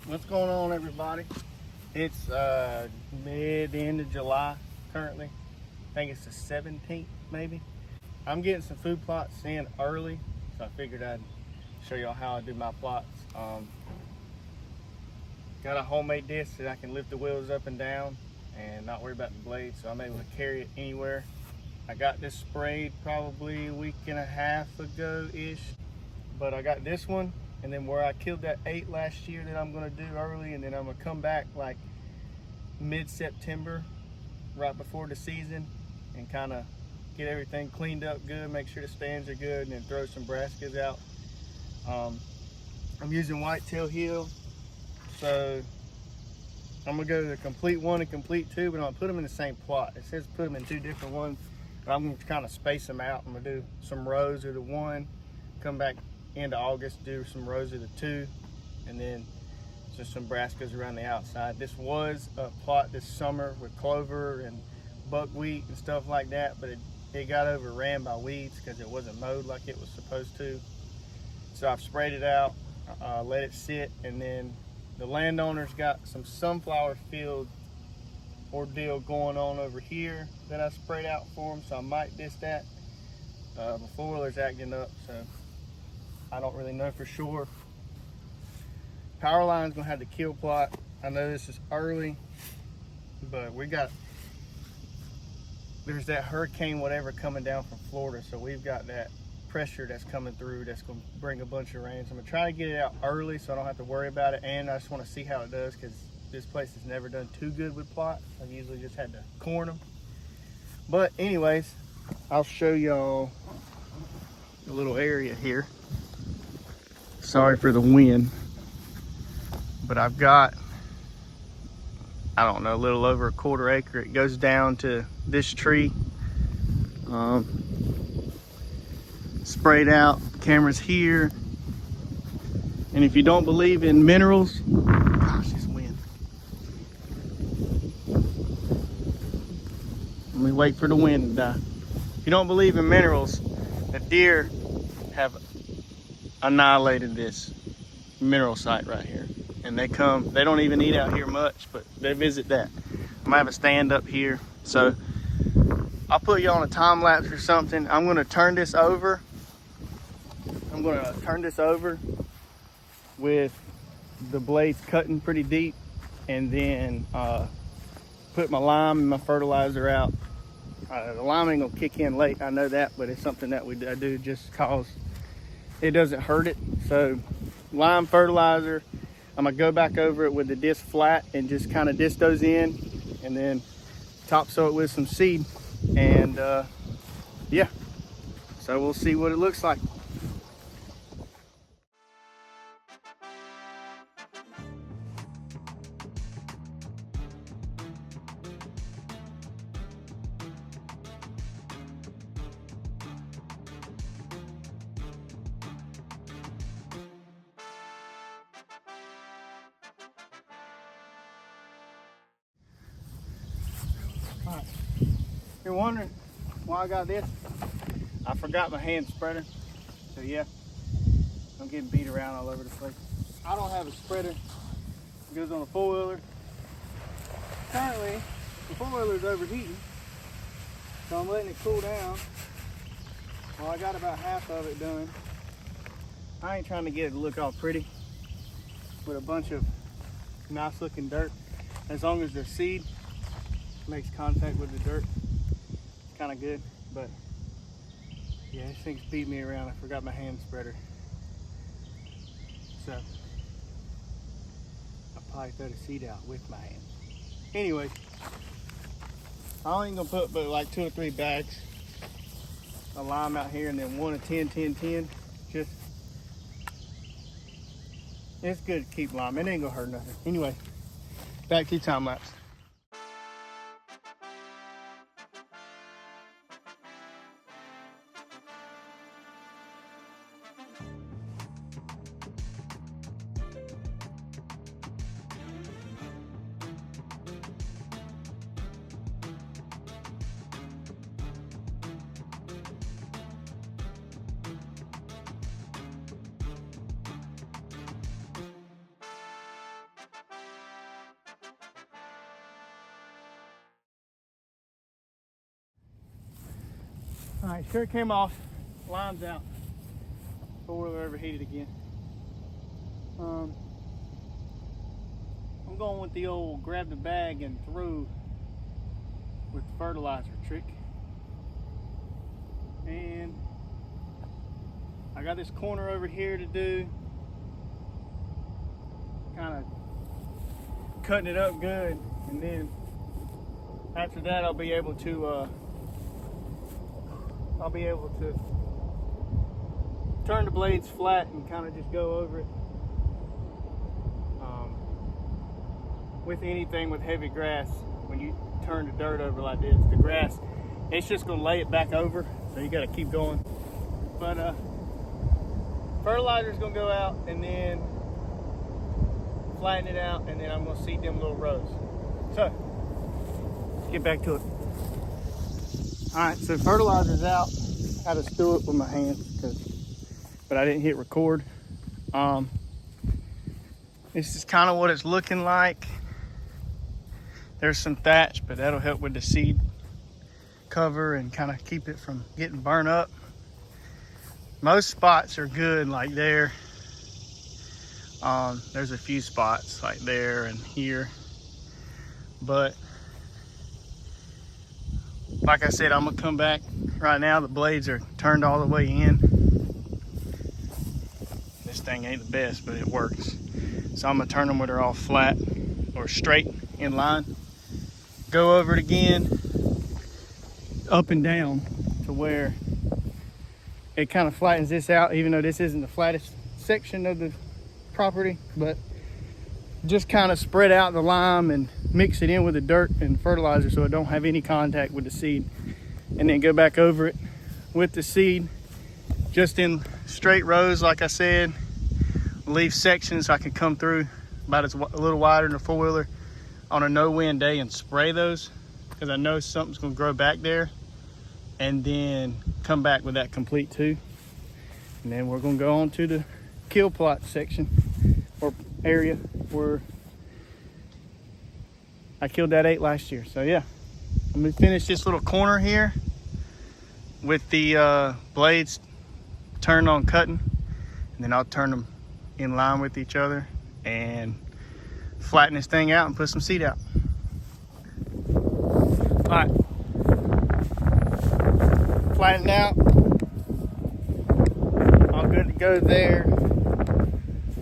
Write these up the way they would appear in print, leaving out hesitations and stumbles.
What's going on, everybody? It's end of July currently. I think it's the 17th maybe. I'm getting some food plots in early, so I figured I'd show y'all how I do my plots. Got a homemade disc that I can lift the wheels up and down and not worry about the blade, so I'm able to carry it anywhere. I got this sprayed probably a week and a half ago-ish, but I got this one, and then where I killed that 8 last year that I'm gonna do early, and then I'm gonna come back like mid-September, right before the season, and kind of get everything cleaned up good, make sure the stands are good, and then throw some brassicas out. I'm using Whitetail heel, so I'm gonna go to the complete 1 and complete 2, but I'm gonna put them in the same plot. It says put them in 2 different ones, but I'm gonna kind of space them out. I'm gonna do some rows of the 1, come back into August, do some rows of the 2, and then just some brassicas around the outside. This was a plot this summer with clover and buckwheat and stuff like that, but it got overran by weeds because it wasn't mowed like it was supposed to. So I've sprayed it out, let it sit, and then the landowner's got some sunflower field ordeal going on over here that I sprayed out for him, so I might disc that. My 4-wheeler's acting up, so I don't really know for sure. Power line's gonna have the kill plot. I know this is early, but there's that hurricane whatever coming down from Florida, so we've got that pressure that's coming through that's gonna bring a bunch of rain. So I'm gonna try to get it out early so I don't have to worry about it, and I just want to see how it does because this place has never done too good with plots. I've usually just had to corn them. But anyways, I'll show y'all a little area here. Sorry for the wind, but I've got, I don't know, a little over a 1/4 acre. It goes down to this tree. Sprayed out, camera's here. And if you don't believe in minerals, gosh, this wind. Let me wait for the wind to die. If you don't believe in minerals, the deer have annihilated this mineral site right here. And they don't even eat out here much, but they visit that. I'm gonna have a stand up here. So I'll put you on a time lapse or something. I'm gonna turn this over. With the blades cutting pretty deep, and then put my lime and my fertilizer out. The lime ain't gonna kick in late, I know that, but it's something that I do just cause it doesn't hurt it. So lime, fertilizer, I'm gonna go back over it with the disc flat and just kind of disc those in, and then topsoil it with some seed, and yeah, so we'll see what it looks like. All right. You're wondering why I got this? I forgot my hand spreader. So yeah, I'm getting beat around all over the place. I don't have a spreader. It goes on a 4-wheeler. Currently, the 4-wheeler's overheating, so I'm letting it cool down. Well, I got about half of it done. I ain't trying to get it to look all pretty with a bunch of nice looking dirt. As long as the seed makes contact with the dirt, it's kind of good. But yeah, this thing's beat me around. I forgot my hand spreader, so I'll probably throw the seed out with my hand. Anyway, I only gonna put but like 2 or 3 bags of lime out here, and then 1 of 10, 10, 10. Just, it's good to keep lime. It ain't gonna hurt nothing. Anyway, back to time lapse. All right, shirt came off, line's out. Four-wheeler overheated again. I'm going with the old grab the bag and throw with the fertilizer trick. And I got this corner over here to do. Kind of cutting it up good, and then after that I'll be able to turn the blades flat and kind of just go over it. With anything with heavy grass, when you turn the dirt over like this, the grass, it's just gonna lay it back over, so you gotta keep going. But fertilizer's gonna go out, and then flatten it out, and then I'm gonna seed them little rows. So let's get back to it. All right, so fertilizer's out. I just threw it with my hands, but I didn't hit record. This is kind of what it's looking like. There's some thatch, but that'll help with the seed cover and kind of keep it from getting burnt up. Most spots are good, like there. There's a few spots like there and here, but like I said, I'm gonna come back. Right now the blades are turned all the way in. This thing ain't the best, but it works. So I'm gonna turn them where they're all flat or straight in line. Go over it again, up and down, to where it kind of flattens this out, even though this isn't the flattest section of the property, but just kind of spread out the lime and mix it in with the dirt and fertilizer so it don't have any contact with the seed. And then go back over it with the seed, just in straight rows, like I said. Leave sections so I can come through about a little wider than a four-wheeler on a no-wind day and spray those, because I know something's going to grow back there, and then come back with that complete too. And then we're going to go on to the kill plot section or area where I killed that 8 last year. So yeah, I'm going to finish this little corner here with the blades turned on cutting, and then I'll turn them in line with each other and flatten this thing out and put some seed out. All right, flatten out. I'm good to go there.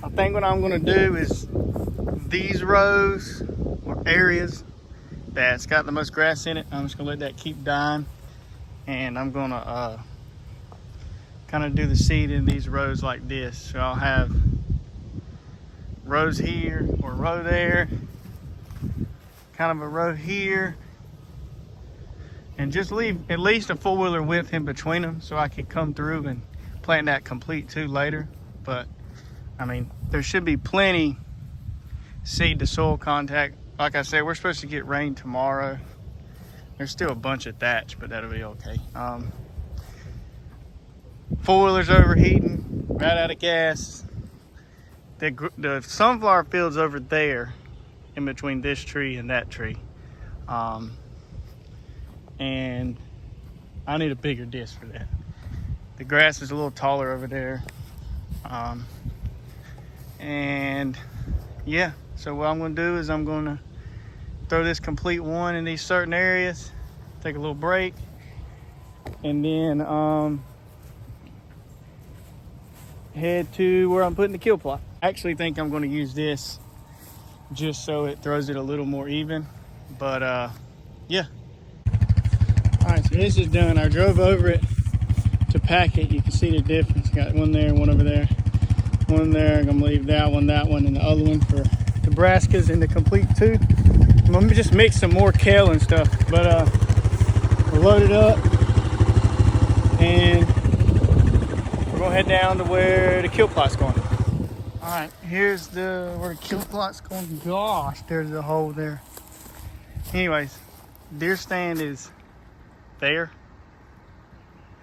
I think what I'm gonna do is these rows or areas that's got the most grass in it, I'm just gonna let that keep dying, and I'm gonna kind of do the seed in these rows like this. So I'll have rows here or a row there, kind of a row here, and just leave at least a four-wheeler width in between them so I can come through and plant that complete too later. But I mean, there should be plenty seed to soil contact. Like I said, we're supposed to get rain tomorrow. There's still a bunch of thatch, but that'll be okay. Four-wheeler's overheating, right out of gas. The sunflower field's over there in between this tree and that tree. And I need a bigger disc for that. The grass is a little taller over there. And yeah, so what I'm gonna do is I'm gonna throw this complete one in these certain areas, take a little break, and then head to where I'm putting the kill plot. I actually think I'm going to use this just so it throws it a little more even, but yeah. All right, so this is done. I drove over it to pack it. You can see the difference. Got one there, one over there, one there. I'm gonna leave that one, and the other one for Nebraska's in the complete two. I'm gonna just mix some more kale and stuff, but we'll load it up and we're gonna head down to where the kill plot's going. All right, here's where the kill plot's going. Gosh, there's a hole there. Anyways, deer stand is there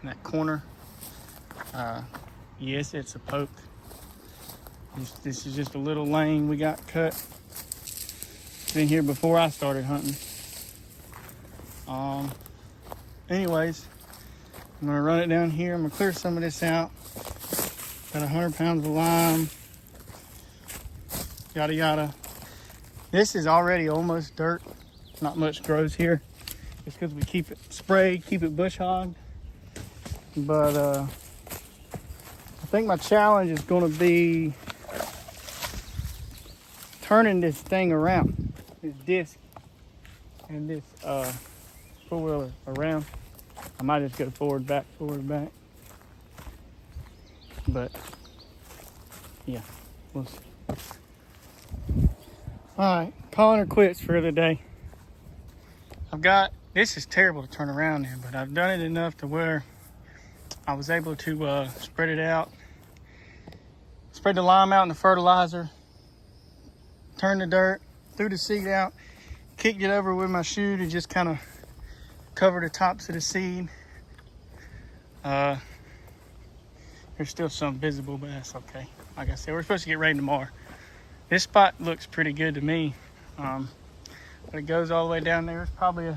in that corner. Yes, it's a poke. This is just a little lane we got cut. Been here before I started hunting. Anyways, I'm gonna run it down here. I'm gonna clear some of this out. Got 100 pounds of lime. Yada yada. This is already almost dirt. Not much grows here. It's because we keep it sprayed, keep it bush hogged. But I think my challenge is gonna be turning this thing around, this disc and this four-wheeler around. I might just go forward, back. But yeah, we'll see. All right, calling her quits for the day. This is terrible to turn around in, but I've done it enough to where I was able to spread it out, spread the lime out in the fertilizer, turn the dirt, threw the seed out, kicked it over with my shoe to just kind of cover the tops of the seed. There's still some visible, but that's okay. Like I said, we're supposed to get rain tomorrow. This spot looks pretty good to me. But it goes all the way down there. It's probably I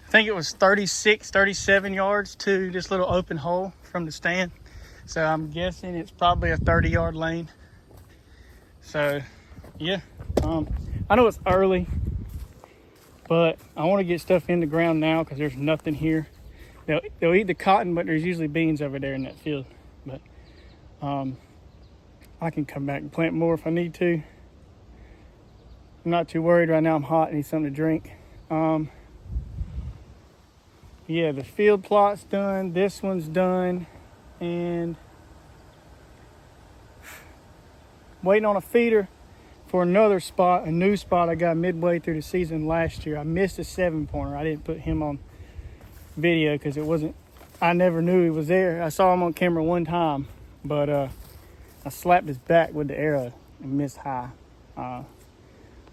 think it was 36, 37 yards to this little open hole from the stand. So I'm guessing it's probably a 30-yard lane. So yeah, I know it's early, but I want to get stuff in the ground now because there's nothing here. They'll eat the cotton, but there's usually beans over there in that field. But I can come back and plant more if I need to. I'm not too worried right now. I'm hot, I need something to drink. Yeah, the field plot's done. This one's done. And waiting on a feeder for another spot, a new spot I got midway through the season last year. I missed a 7-pointer. I didn't put him on video because I never knew he was there. I saw him on camera one time, but I slapped his back with the arrow and missed high.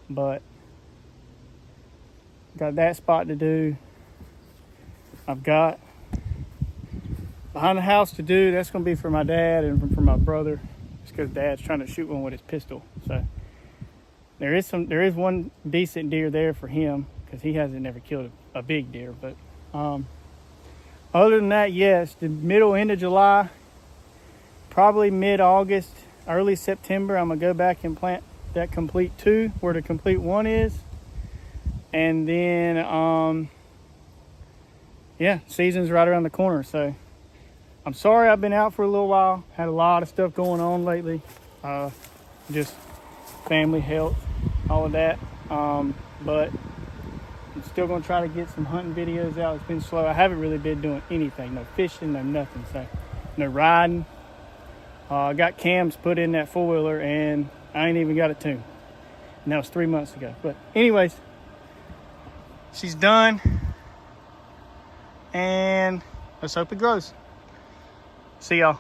But got that spot to do. I've got behind the house to do. That's going to be for my dad and for my brother. Just because Dad's trying to shoot one with his pistol. So there is one decent deer there for him because he hasn't never killed a big deer. But other than that, yes, the end of July, probably mid-August, early September, I'm going to go back and plant that complete 2 where the complete 1 is. And then, yeah, season's right around the corner. So I'm sorry I've been out for a little while. Had a lot of stuff going on lately. Just family, health, all of that. But I'm still going to try to get some hunting videos out. It's been slow. I haven't really been doing anything. No fishing, no nothing. So no riding. I got cams put in that four-wheeler and I ain't even got a tune. And that was 3 months ago. But anyways, she's done. And let's hope it grows. See y'all.